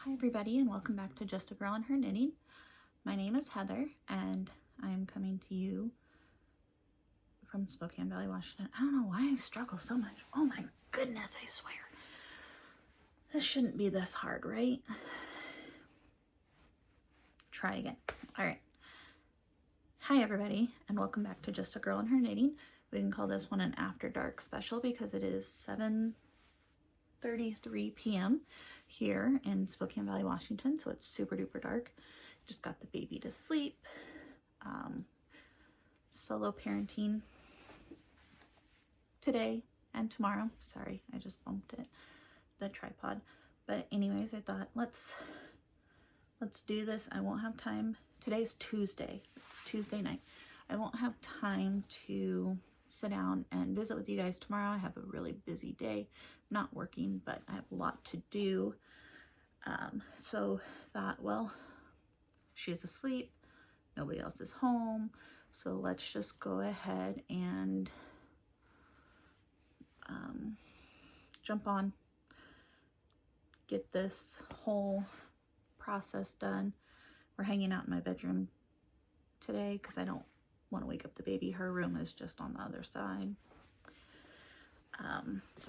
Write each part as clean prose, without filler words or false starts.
Hi everybody and welcome back to Just a Girl and Her Knitting. My name is Heather and I am coming to you from Spokane Valley, Washington. I don't know why I struggle so much. Oh my goodness, I swear. This shouldn't be this hard, right? Try again. All right. Hi everybody and welcome back to Just a Girl and Her Knitting. We can call this one an After Dark special because it is 7:33 p.m. here in Spokane Valley, Washington, so it's super duper dark. Just got the baby to sleep. Solo parenting today and tomorrow. Sorry, I just bumped the tripod. But anyways, I thought let's do this. I won't have time. Today's Tuesday. It's Tuesday night. I won't have time to sit down and visit with you guys tomorrow. I have a really busy day. I'm not working, but I have a lot to do. So thought, well, she's asleep. Nobody else is home. So let's just go ahead and jump on, get this whole process done. We're hanging out in my bedroom today because I don't want to wake up the baby. Her room is just on the other side.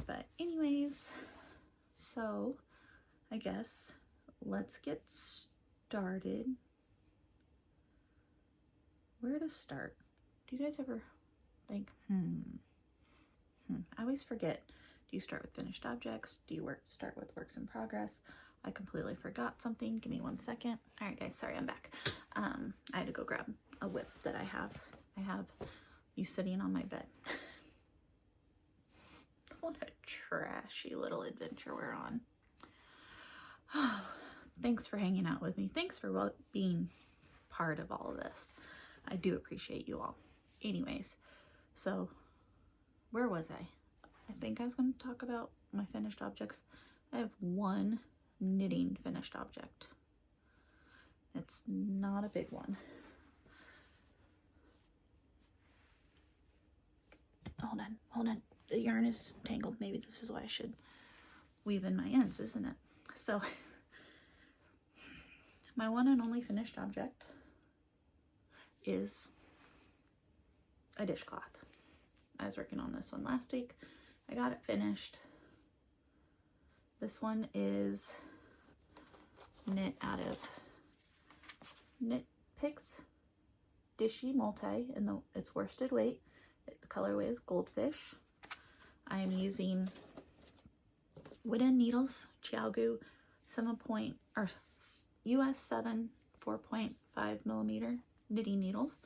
But anyways, so I guess let's get started. Where to start? Do you guys ever think, I always forget. Do you start with finished objects? Do you start with works in progress? I completely forgot something. Give me 1 second. All right, guys, sorry, I'm back. I had to go grab a whip that I have. I have you sitting on my bed. What a trashy little adventure we're on. Oh, thanks for hanging out with me. Thanks for being part of all of this. I do appreciate you all. Anyways, so where was I? I think I was going to talk about my finished objects. I have one knitting finished object. It's not a big one. Hold on. The yarn is tangled. Maybe this is why I should weave in my ends, isn't it? So, my one and only finished object is a dishcloth. I was working on this one last week. I got it finished. This one is knit out of Knit Picks Dishie multi, and it's worsted weight. The colorway is Goldfish. I am using wooden needles, Chiaogu 7 or US 7 4.5 millimeter knitting needles.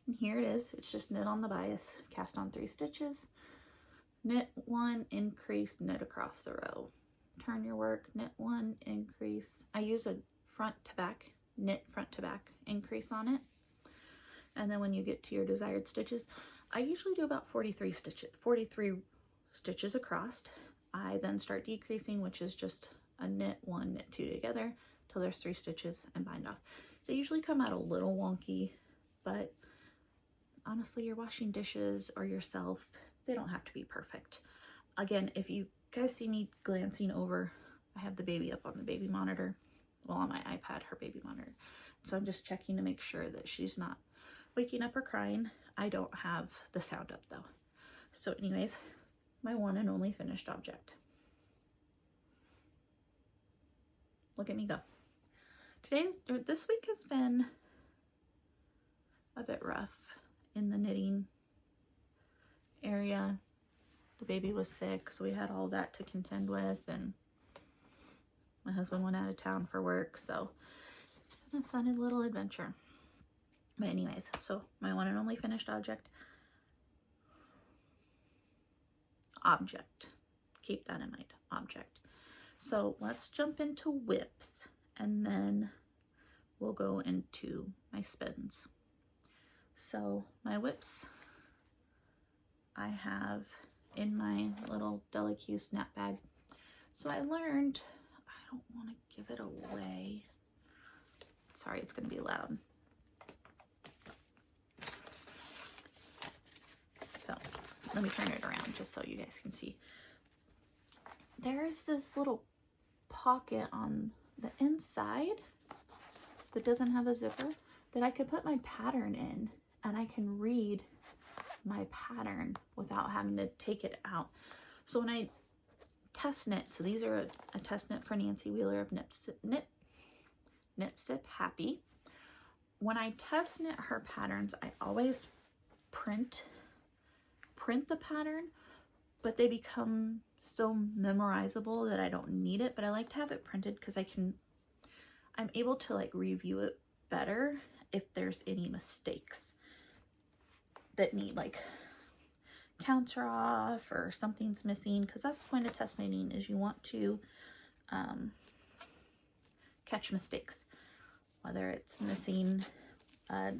And here it is. It's just knit on the bias, cast on 3 stitches, knit 1, increase, knit across the row. Turn your work, knit 1, increase. I use a front to back, knit front to back increase on it. And then when you get to your desired stitches, I usually do about 43 stitches across. I then start decreasing, which is just a knit 1, knit 2 together till there's 3 stitches and bind off. They usually come out a little wonky, but honestly, you're washing dishes or yourself, they don't have to be perfect. Again, if you guys see me glancing over, I have the baby up on the baby monitor, well, on my iPad, her baby monitor. So I'm just checking to make sure that she's not waking up or crying. I don't have the sound up though. So anyways, my one and only finished object. Look at me go. This week has been a bit rough in the knitting area. The baby was sick, so we had all that to contend with, and my husband went out of town for work, so it's been a fun little adventure. But anyways, so my one and only finished object. Keep that in mind, object. So let's jump into whips, and then we'll go into my spins. So my whips, I have in my little Delique snap bag. So I learned, I don't want to give it away. Sorry, it's going to be loud. So let me turn it around just so you guys can see. There's this little pocket on the inside that doesn't have a zipper, that I could put my pattern in and I can read my pattern without having to take it out. So when I test knit, so these are a test knit for Nancy Wheeler of knitsiphappy. When I test knit her patterns, I always print the pattern, but they become so memorizable that I don't need it. But I like to have it printed because I'm able to like review it better if there's any mistakes that need like counter off or something's missing, because that's the point of test knitting, is you want to catch mistakes, whether it's missing a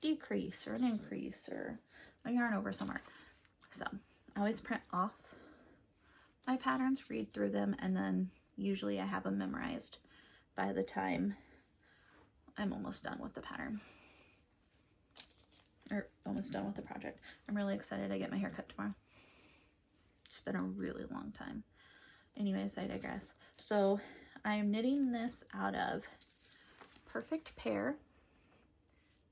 decrease or an increase or a yarn over somewhere. So I always print off my patterns, read through them, and then usually I have them memorized by the time I'm almost done with the pattern, or almost done with the project. I'm really excited to get my hair cut tomorrow. It's been a really long time. Anyways, I digress. So I'm knitting this out of Perfect Pair.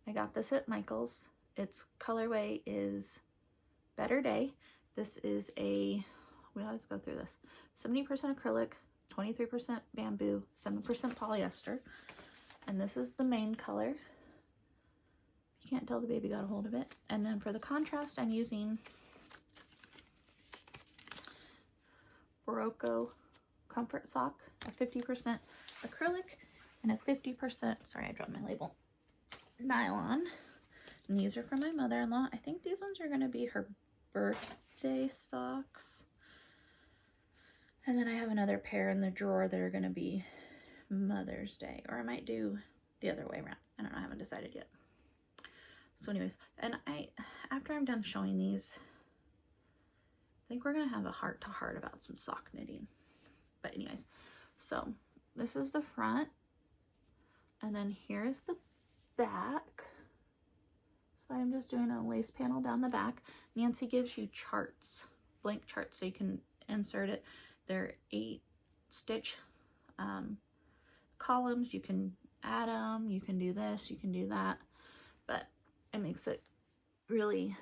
I got this at Michael's. Its colorway is Better Day. This is we always go through this. 70% acrylic, 23% bamboo, 7% polyester. And this is the main color. You can't tell the baby got a hold of it. And then for the contrast, I'm using Barocco Comfort Sock, a 50% acrylic and a 50%, sorry, I dropped my label, nylon. And these are for my mother-in-law. I think these ones are going to be her birthday socks. And then I have another pair in the drawer that are going to be Mother's Day, or I might do the other way around. I don't know, I haven't decided yet. So anyways, and after I'm done showing these, I think we're going to have a heart-to-heart about some sock knitting. But anyways, so this is the front, and then here's the back. So I'm just doing a lace panel down the back. Nancy gives you charts, blank charts, so you can insert it. They're 8-stitch columns. You can add them, you can do this, you can do that, but it makes it really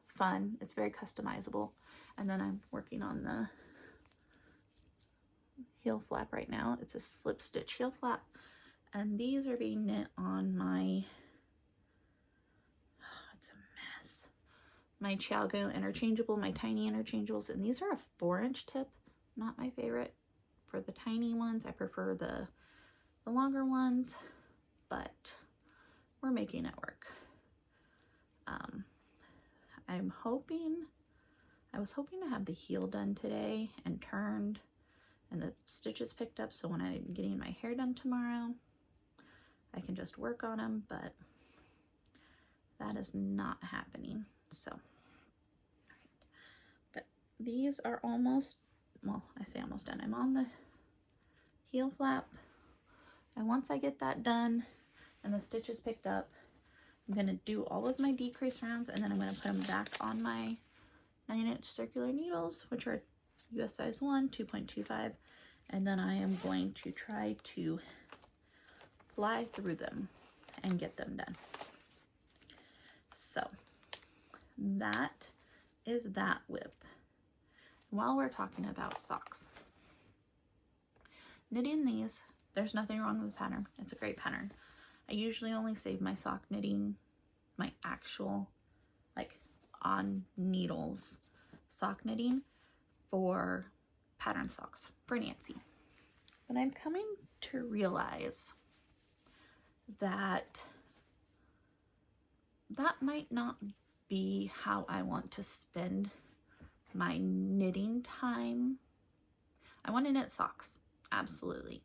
fun. It's very customizable. And then I'm working on the heel flap right now. It's a slip stitch heel flap, and these are being knit on my, it's a mess, my Chiago interchangeable, my tiny interchangeables, and these are a 4-inch tip. Not my favorite for the tiny ones. I prefer the longer ones, but we're making it work. I was hoping to have the heel done today and turned and the stitches picked up, so when I'm getting my hair done tomorrow, I can just work on them, but that is not happening. So, all right. But these are almost, well, I say almost done. I'm on the heel flap, and once I get that done and the stitches picked up, I'm going to do all of my decrease rounds, and then I'm going to put them back on my 9-inch circular needles, which are US size 1, 2.25, and then I am going to try to fly through them and get them done. So that is that whip. While we're talking about socks, knitting these, there's nothing wrong with the pattern. It's a great pattern. I usually only save my sock knitting, my actual like on needles sock knitting, for pattern socks for Nancy. But I'm coming to realize that that might not be how I want to spend my knitting time. I want to knit socks, absolutely.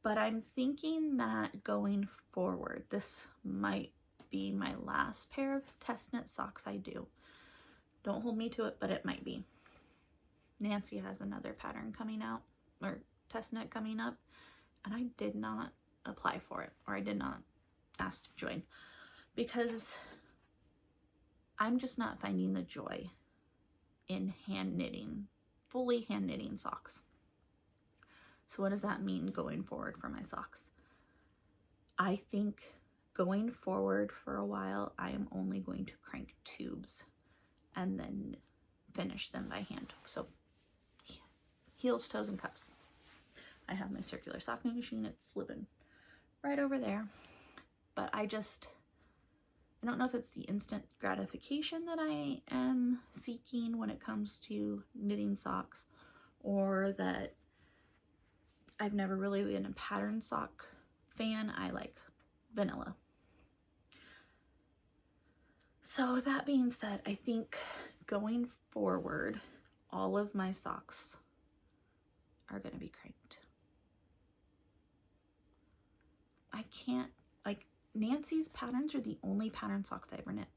But I'm thinking that going forward, this might be my last pair of test knit socks I do. Don't hold me to it, but it might be. Nancy has another pattern coming out, or test knit coming up, and I did not apply for it, or I did not ask to join, because I'm just not finding the joy in hand knitting, fully hand knitting socks. So what does that mean going forward for my socks? I think going forward for a while, I am only going to crank tubes and then finish them by hand. So heels, toes, and cuffs. I have my circular sock knit machine. It's slipping right over there. But I don't know if it's the instant gratification that I am seeking when it comes to knitting socks, or that I've never really been a pattern sock fan. I like vanilla. So that being said, I think going forward, all of my socks are going to be cranked. I can't, like, Nancy's patterns are the only pattern socks I ever knit.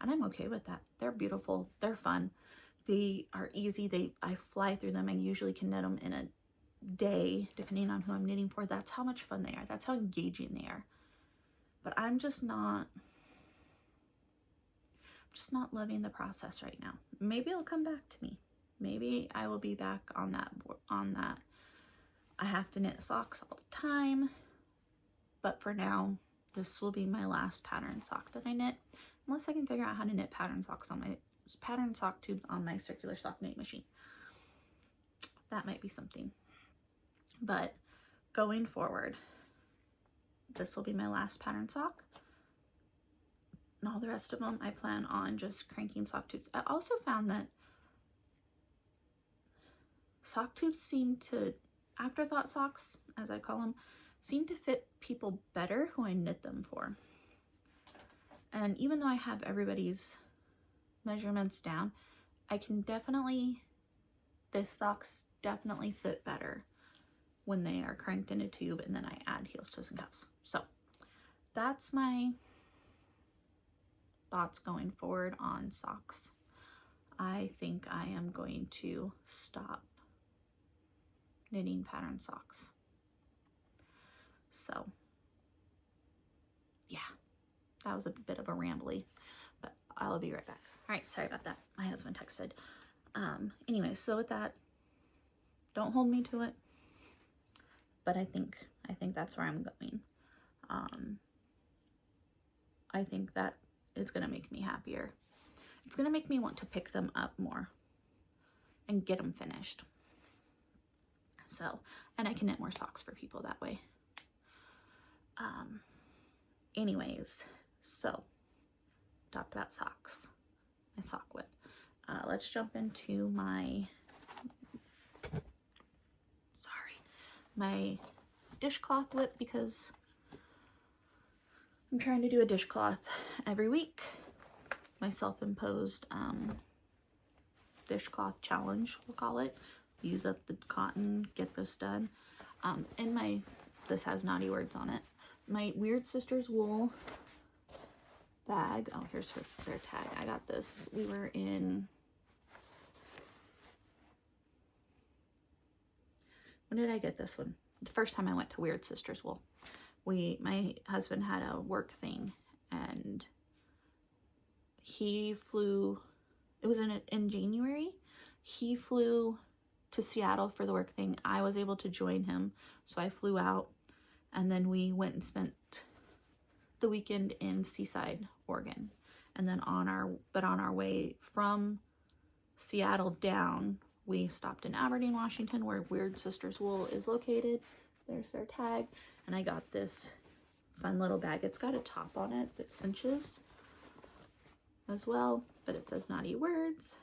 And I'm okay with that. They're beautiful. They're fun. They are easy. I fly through them. I usually can knit them in a day, depending on who I'm knitting for. That's how much fun they are. That's how engaging they are. But I'm just not loving the process right now. Maybe it'll come back to me. Maybe I will be back on that. I have to knit socks all the time. But for now, this will be my last pattern sock that I knit, unless I can figure out how to knit pattern sock tubes on my circular sock knitting machine. That might be something. But going forward, this will be my last pattern sock. And all the rest of them, I plan on just cranking sock tubes. I also found that sock tubes seem to, afterthought socks, as I call them, seem to fit people better who I knit them for. And even though I have everybody's measurements down, the socks definitely fit better when they are cranked in a tube and then I add heels, toes, and cuffs. So that's my thoughts going forward on socks. I think I am going to stop knitting pattern socks. So yeah, that was a bit of a rambly, but I'll be right back. All right, sorry about that. My husband texted. Anyway, so with that, don't hold me to it, but I think that's where I'm going. I think that is going to make me happier. It's going to make me want to pick them up more and get them finished. So, and I can knit more socks for people that way. Anyways, so talked about socks, my sock whip. Let's jump into my dishcloth whip, because I'm trying to do a dishcloth every week. My self-imposed dishcloth challenge, we'll call it. Use up the cotton, get this done. This has naughty words on it. My Weird Sisters wool bag. Oh, here's their tag. I got this. We were in, when did I get this one? The first time I went to Weird Sisters wool. My husband had a work thing, and he flew, it was in January. He flew to Seattle for the work thing. I was able to join him, so I flew out, and then we went and spent the weekend in Seaside, Oregon. And then on our way from Seattle down, we stopped in Aberdeen, Washington, where Weird Sisters wool is located. There's their tag. And I got this fun little bag. It's got a top on it that cinches as well, but it says naughty words.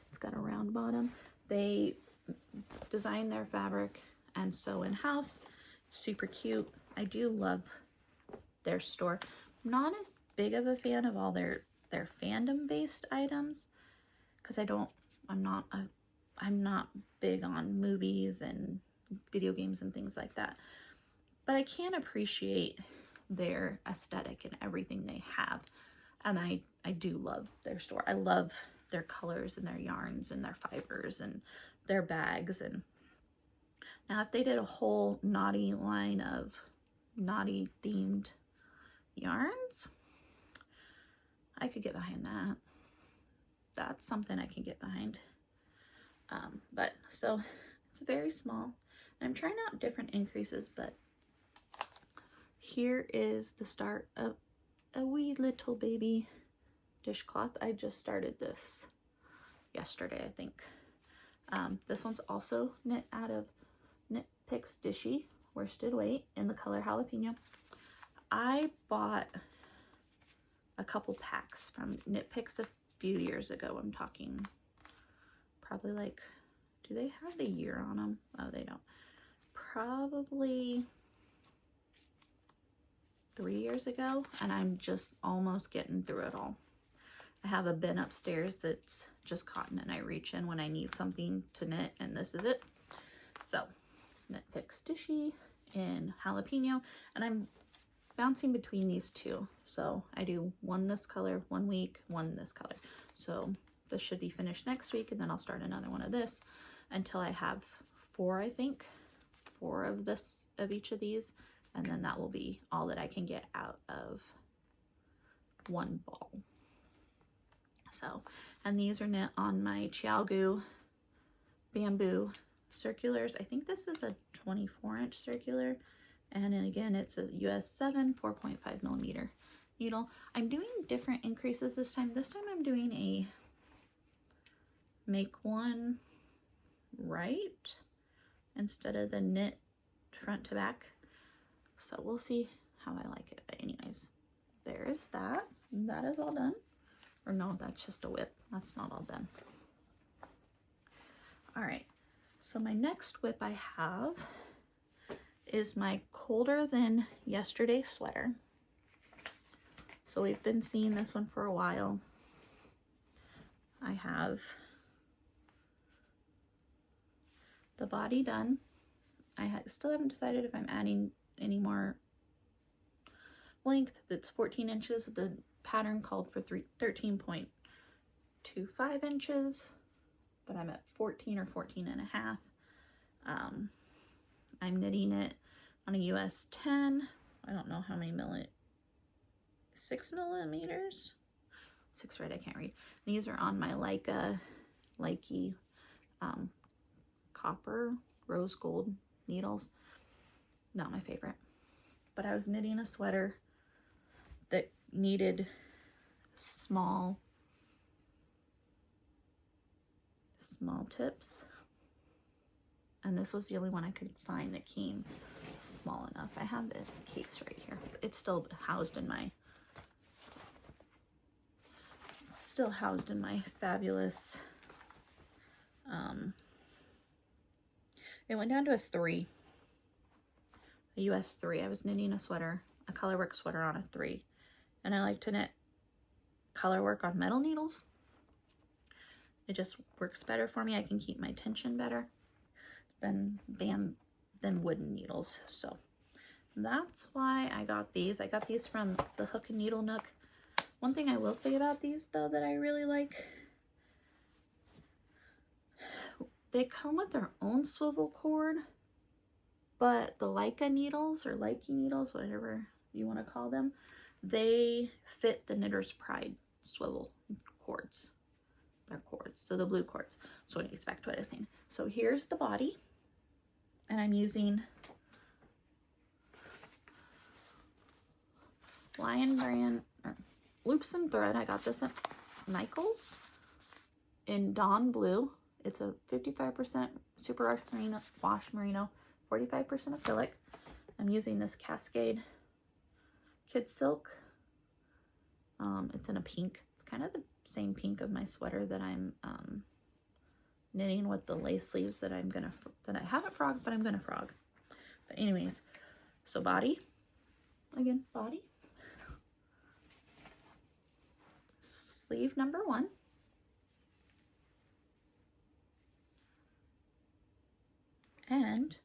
It's got a round bottom. They design their fabric and sew in-house. Super cute. I do love their store. I'm not as big of a fan of all their fandom based items, because I'm not big on movies and video games and things like that, but I can appreciate their aesthetic and everything they have, and I do love their store. I love their colors and their yarns and their fibers and their bags. And now if they did a whole naughty line of naughty themed yarns, I could get behind that. That's something I can get behind. But so it's very small. I'm trying out different increases, but here is the start of a wee little baby dishcloth. I just started this yesterday, I think. This one's also knit out of Knit Picks Dishie worsted weight in the color Jalapeño. I bought a couple packs from Knit Picks a few years ago. I'm talking probably like, do they have the year on them? Oh, they don't. Probably 3 years ago, and I'm just almost getting through it all. I have a bin upstairs that's just cotton, and I reach in when I need something to knit, and this is it. So, Knit Picks Dishie in Jalapeño, and I'm bouncing between these two. So I do one this color 1 week, one this color. So this should be finished next week, and then I'll start another one of this until I have 4, I think. 4 of each of these, and then that will be all that I can get out of one ball. So, and these are knit on my Chiaogu bamboo circulars. I think this is a 24-inch circular, and again it's a US 7 4.5 millimeter needle. I'm doing different increases this time. This time I'm doing a make one right instead of the knit front to back. So we'll see how I like it. But anyways, there's that. That is all done. Or no, that's just a whip. That's not all done. All right. So my next whip I have is my colder than yesterday sweater. So we've been seeing this one for a while. I have the body done. I still haven't decided if I'm adding any more length. That's 14 inches. The pattern called for 13.25 inches, but I'm at 14 or 14 and a half. I'm knitting it on a US 10. I don't know how many 6 millimeters? 6, right? I can't read. These are on my Likey copper rose gold needles. Not my favorite, but I was knitting a sweater that needed small tips, and this was the only one I could find that came small enough. I have the case right here. It's still housed in my fabulous it went down to a 3, a US 3. I was knitting a sweater, a colorwork sweater on a 3, and I like to knit colorwork on metal needles. It just works better for me. I can keep my tension better than wooden needles. So that's why I got these. I got these from the Hook and Needle Nook. One thing I will say about these though that I really like, they come with their own swivel cord, but the Leica needles or Likey needles, whatever you want to call them, they fit the Knitter's Pride swivel cords. They're cords, so the blue cords. So anyways, back to what I was saying. So here's the body, and I'm using Lion Brand Loops and Thread. I got this at Michael's in Dawn Blue. It's a 55% super wash merino, 45% acrylic. I'm using this Cascade Kid Silk. It's in a pink. It's kind of the same pink of my sweater that I'm knitting with the lace sleeves that I haven't frogged, but I'm gonna frog. But anyways, so body, again, body. Sleeve number 1. And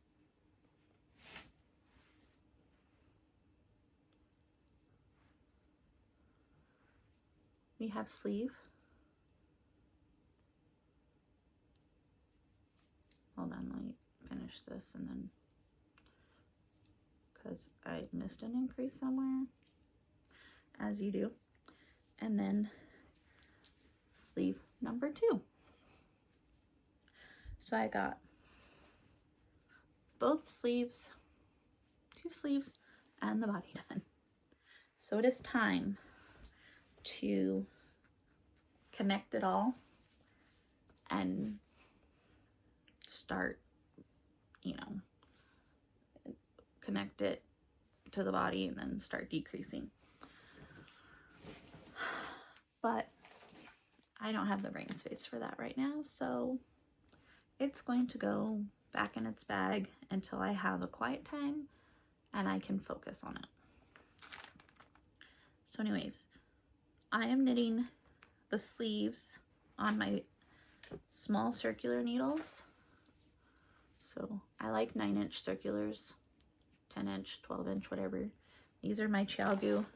we have sleeve. Hold on, let me finish this, and then, because I missed an increase somewhere, as you do. And then sleeve number 2. So I got both sleeves, 2 sleeves, and the body done. So it is time to connect it all and start, you know, connect it to the body and then start decreasing. But I don't have the brain space for that right now, so it's going to go back in its bag until I have a quiet time and I can focus on it. So anyways, I am knitting the sleeves on my small circular needles. So I like 9-inch circulars, 10-inch, 12-inch, whatever. These are my Chiaogu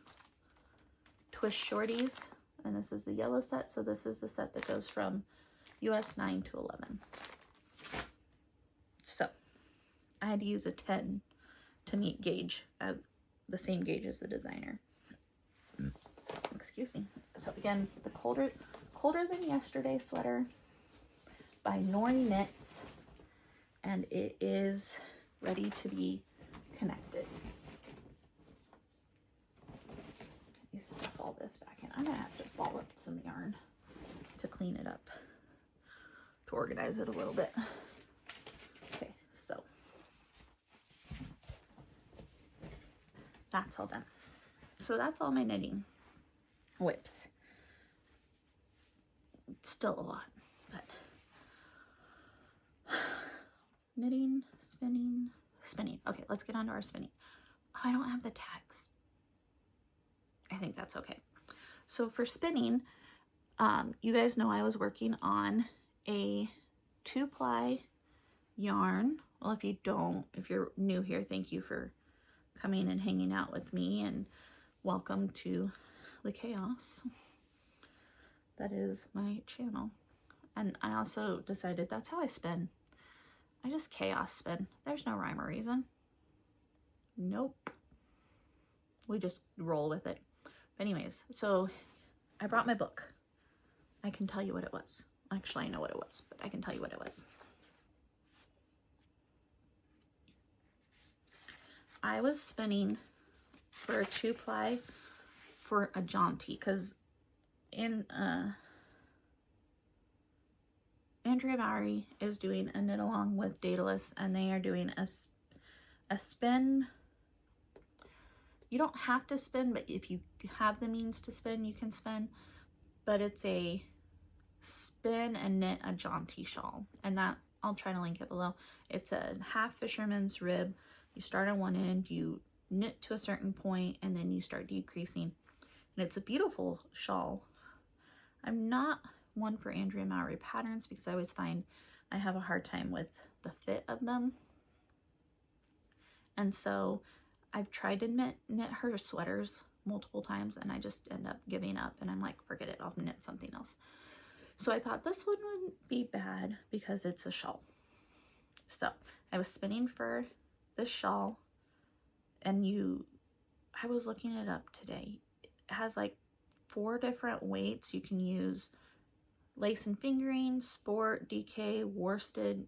twist shorties, and this is the yellow set. So this is the set that goes from US 9 to 11. So I had to use a 10 to meet gauge, the same gauge as the designer. Excuse me. So again, the colder than yesterday sweater by Noriknits, and it is ready to be connected. Let me stuff all this back in. I'm gonna have to ball up some yarn to clean it up, to organize it a little bit. Okay, so that's all done. So that's all my knitting. Whips. It's still a lot, but knitting, spinning. Okay, let's get on to our spinning. Oh, I don't have the tags. I think that's okay. So for spinning, you guys know I was working on a 2-ply yarn. Well, if you're new here, thank you for coming and hanging out with me, and welcome to the chaos that is my channel. And I also decided that's how I spin. I just chaos spin. There's no rhyme or reason. Nope. We just roll with it. But anyways, so I brought my book. I can tell you what it was. Actually, I know what it was, but I can tell you what it was. I was spinning for a 2-ply for a jaunty, because in Andrea Mowry is doing a knit along with Daedalus, and they are doing a spin. You don't have to spin, but if you have the means to spin, you can spin. But it's a spin and knit a jaunty shawl, and that I'll try to link it below. It's a half fisherman's rib. You start on one end, you knit to a certain point, and then you start decreasing. And it's a beautiful shawl. I'm not one for Andrea Mowry patterns because I always find I have a hard time with the fit of them. And so I've tried to knit her sweaters multiple times, and I just end up giving up, and I'm like, forget it, I'll knit something else. So I thought this one wouldn't be bad because it's a shawl. So I was spinning for this shawl, and I was looking it up today. It has like 4 different weights. You can use lace and fingering, sport, DK, worsted.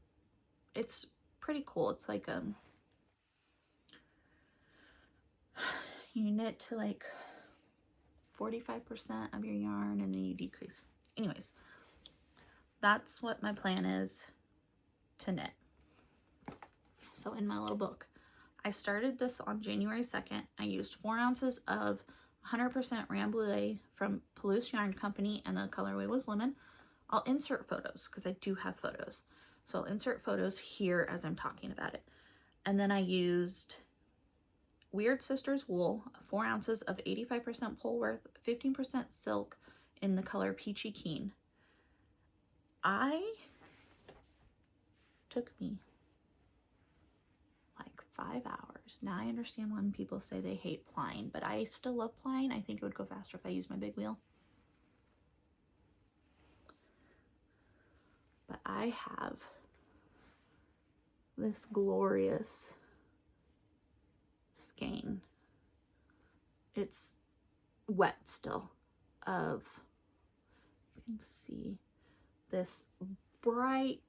It's pretty cool. It's like you knit to like 45% of your yarn, and then you decrease. Anyways, that's what my plan is to knit. So in my little book, I started this on January 2nd. I used 4 ounces of 100% Rambouillet from Palouse Yarn Company, and the colorway was lemon. I'll insert photos because I do have photos. So I'll insert photos here as I'm talking about it. And then I used Weird Sisters wool, 4 ounces of 85% polworth, 15% silk in the color Peachy Keen. Took me like 5 hours. Now I understand when people say they hate plying, but I still love plying. I think it would go faster if I used my big wheel. But I have this glorious skein. It's wet still, of, you can see this bright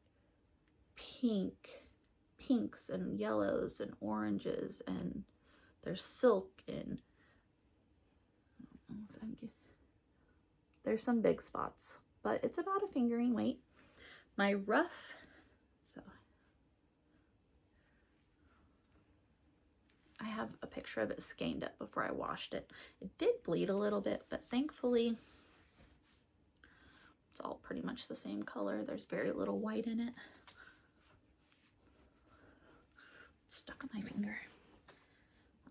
pinks and yellows and oranges, and there's silk, and I don't know if I can get, there's some big spots, but it's about a fingering weight. My ruff, so I have a picture of it skeined up before I washed it. It did bleed a little bit, but thankfully it's all pretty much the same color. There's very little white in it. It's stuck on my finger.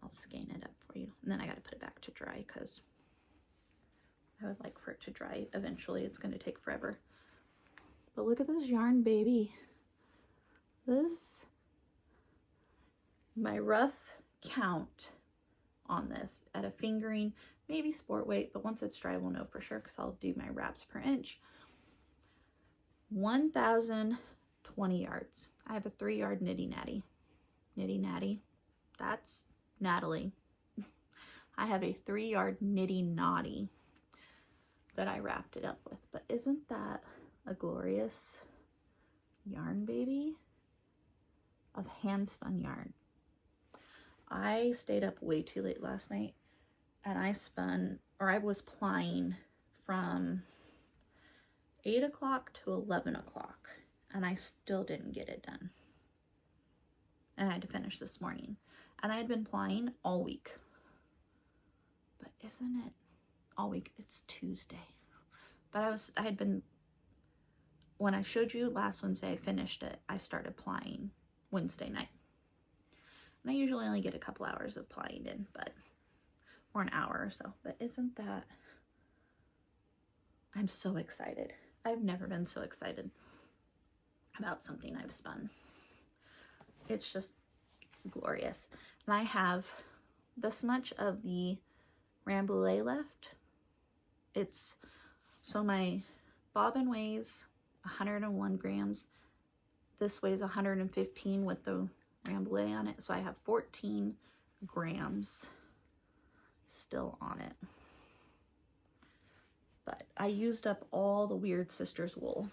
I'll skein it up for you. And then I got to put it back to dry because I would like for it to dry eventually. It's going to take forever. But look at this yarn, baby. This, my rough count on this at a fingering, maybe sport weight, but once it's dry we'll know for sure because I'll do my wraps per inch. 1,020 yards. I have a 3-yard Knitty Natty. That's Natalie. I have a 3-yard Knitty Naughty that I wrapped it up with. But isn't that a glorious yarn, baby? Of hand spun yarn. I stayed up way too late last night and I spun, or I was plying from 8 o'clock to 11 o'clock and I still didn't get it done. And I had to finish this morning. And I had been plying all week. But isn't it all week? It's Tuesday. But I had been, when I showed you last Wednesday I finished it, I started plying Wednesday night. And I usually only get a couple hours of plying in, or an hour or so. But isn't that, I'm so excited. I've never been so excited about something I've spun. It's just glorious. And I have this much of the Rambouillet left. So my bobbin weighs 101 grams. This weighs 115 with the Rambouillet on it. So I have 14 grams still on it. But I used up all the Weird Sisters wool.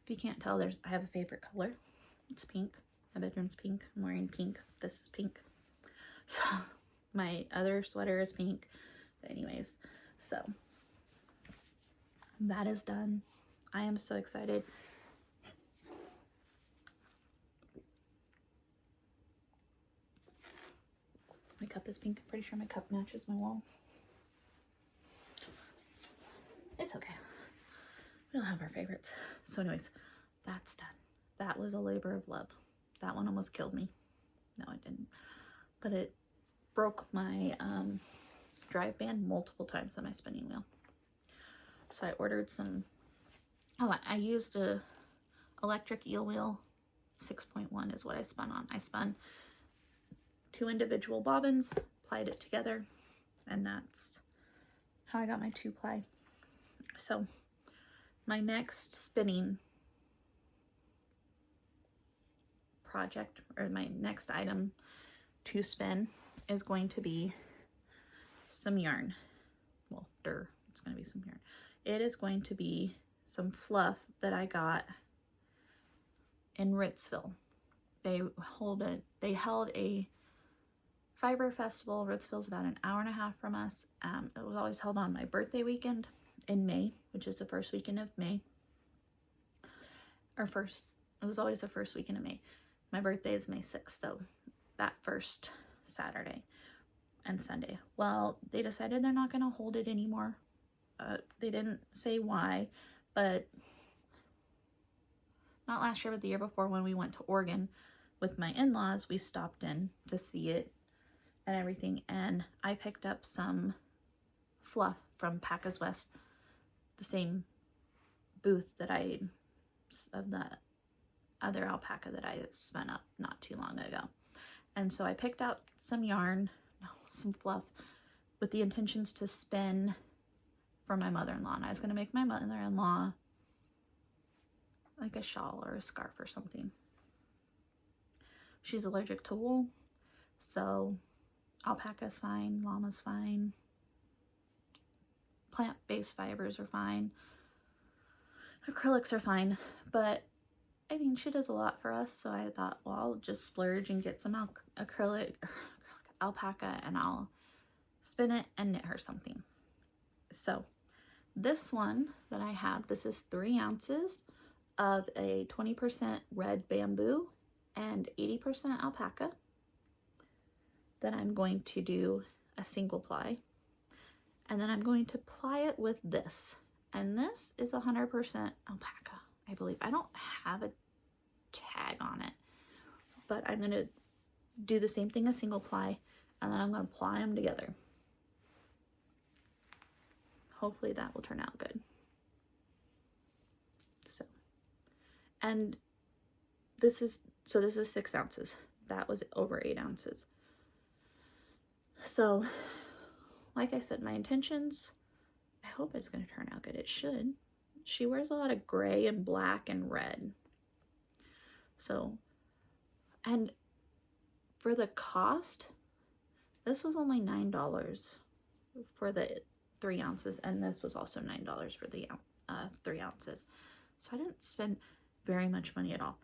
If you can't tell, I have a favorite color. It's pink. My bedroom's pink. I'm wearing pink. This is pink. So my other sweater is pink. But anyways, so that is done. I am so excited. My cup is pink. I'm pretty sure my cup matches my wall. It's okay. We'll have our favorites. So anyways, that's done. That was a labor of love. That one almost killed me. No, it didn't. But it broke my drive band multiple times on my spinning wheel. So I ordered some, I used a electric eel wheel. 6.1 is what I spun on. I spun 2 individual bobbins, plied it together, and that's how I got my 2-ply. So my next spinning project, or my next item to spin, is going to be some yarn. Well, it's going to be some yarn. It is going to be some fluff that I got in Ritzville. They held a fiber festival. Ritzville's about an hour and a half from us. It was always held on my birthday weekend in May, which is the first weekend of May. It was always the first weekend of May. My birthday is May 6th, so that first Saturday and Sunday. Well, they decided they're not going to hold it anymore. They didn't say why, but not last year, but the year before when we went to Oregon with my in-laws, we stopped in to see it and everything, and I picked up some fluff from Packa's West, the same booth that of the other alpaca that I spun up not too long ago. And so I picked out some fluff with the intentions to spin for my mother-in-law. And I was going to make my mother-in-law like a shawl or a scarf or something. She's allergic to wool, so Alpaca's fine, llama's fine, plant-based fibers are fine, acrylics are fine, but I mean, she does a lot for us, so I thought, well, I'll just splurge and get some acrylic alpaca, and I'll spin it and knit her something. So this one that I have, this is 3 ounces of a 20% red bamboo and 80% alpaca. Then I'm going to do a single ply, and then I'm going to ply it with this, and this is 100% alpaca, I believe. I don't have a tag on it, but I'm going to do the same thing, a single ply, and then I'm going to ply them together. Hopefully that will turn out good. So, and this is 6 ounces. That was over 8 ounces. So, like I said, my intentions, I hope it's going to turn out good. It should. She wears a lot of gray and black and red. So, and for the cost, this was only $9 for the 3 ounces, and this was also $9 for the 3 ounces. So I didn't spend very much money at all.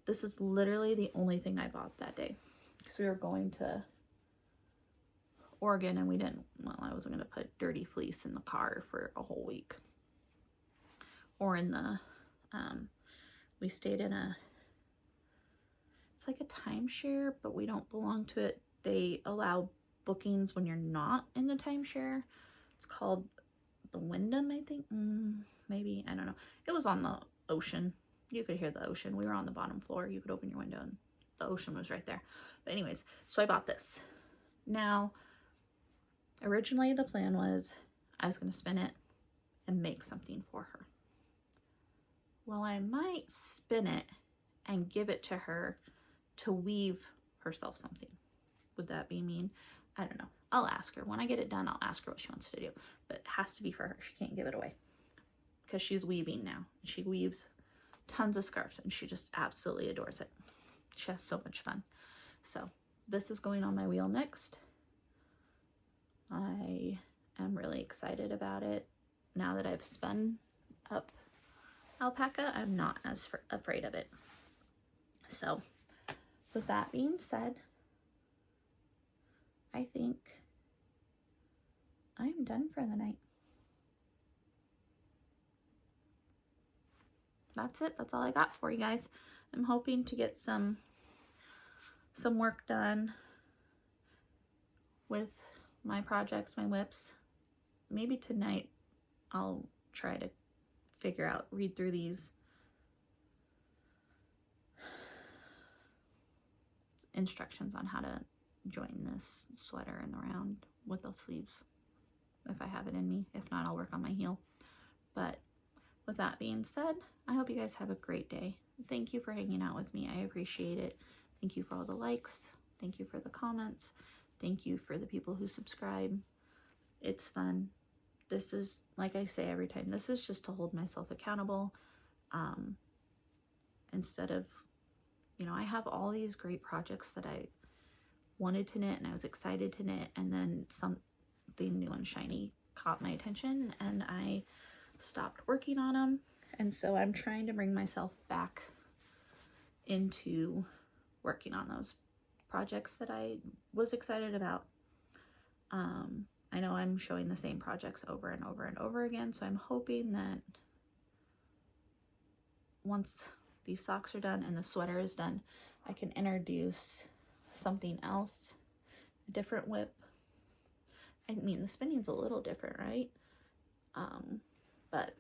This is literally the only thing I bought that day, because we were going to Oregon, and I wasn't going to put dirty fleece in the car for a whole week. Or in the, we stayed in it's like a timeshare, but we don't belong to it. They allow bookings when you're not in the timeshare. It's called the Wyndham, I think. Maybe, I don't know. It was on the ocean. You could hear the ocean. We were on the bottom floor. You could open your window and the ocean was right there. But anyways, so I bought this. Now, originally the plan was I was going to spin it and make something for her. Well, I might spin it and give it to her to weave herself something. Would that be mean? I don't know. I'll ask her. When I get it done, I'll ask her what she wants to do. But it has to be for her. She can't give it away, because she's weaving now. She weaves tons of scarves, and she just absolutely adores it. She has so much fun. So this is going on my wheel next. I am really excited about it. Now that I've spun up alpaca, I'm not as afraid of it. So with that being said, I think I'm done for the night. That's it. That's all I got for you guys. I'm hoping to get some work done with my projects, my whips. Maybe tonight I'll try to read through these instructions on how to join this sweater in the round with those sleeves, if I have it in me. If not, I'll work on my heel. But with that being said, I hope you guys have a great day. Thank you for hanging out with me. I appreciate it. Thank you for all the likes. Thank you for the comments. Thank you for the people who subscribe. It's fun. This is, like I say every time, this is just to hold myself accountable. Instead of, I have all these great projects that I wanted to knit and I was excited to knit, and then something new and shiny caught my attention and I stopped working on them. And so I'm trying to bring myself back into working on those projects that I was excited about. I know I'm showing the same projects over and over and over again, so I'm hoping that once these socks are done and the sweater is done, I can introduce something else, a different whip. I mean, the spinning's a little different, right? But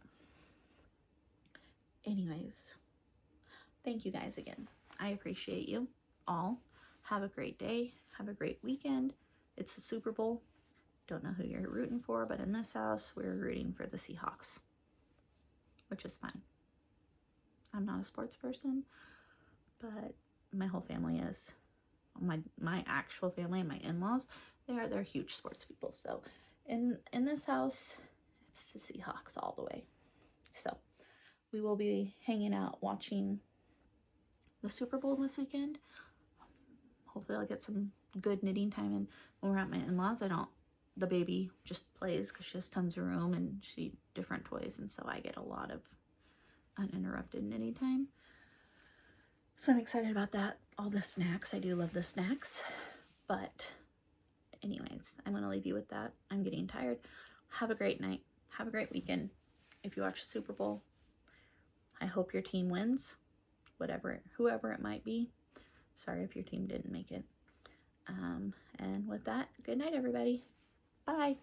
anyways, thank you guys again. I appreciate you all. Have a great day. Have a great weekend. It's the Super Bowl. Don't know who you're rooting for, but in this house, we're rooting for the Seahawks, which is fine. I'm not a sports person, but my whole family is. My actual family and my in-laws, they're huge sports people. So in this house, it's the Seahawks all the way. So we will be hanging out watching the Super Bowl this weekend. Hopefully I'll get some good knitting time. And when we're at my in-laws, the baby just plays because she has tons of room and different toys, and so I get a lot of uninterrupted knitting time. So I'm excited about that. All the snacks, I do love the snacks. But anyways, I'm going to leave you with that. I'm getting tired. Have a great night. Have a great weekend. If you watch the Super Bowl, I hope your team wins, whoever it might be. Sorry if your team didn't make it. And with that, good night, everybody. Bye.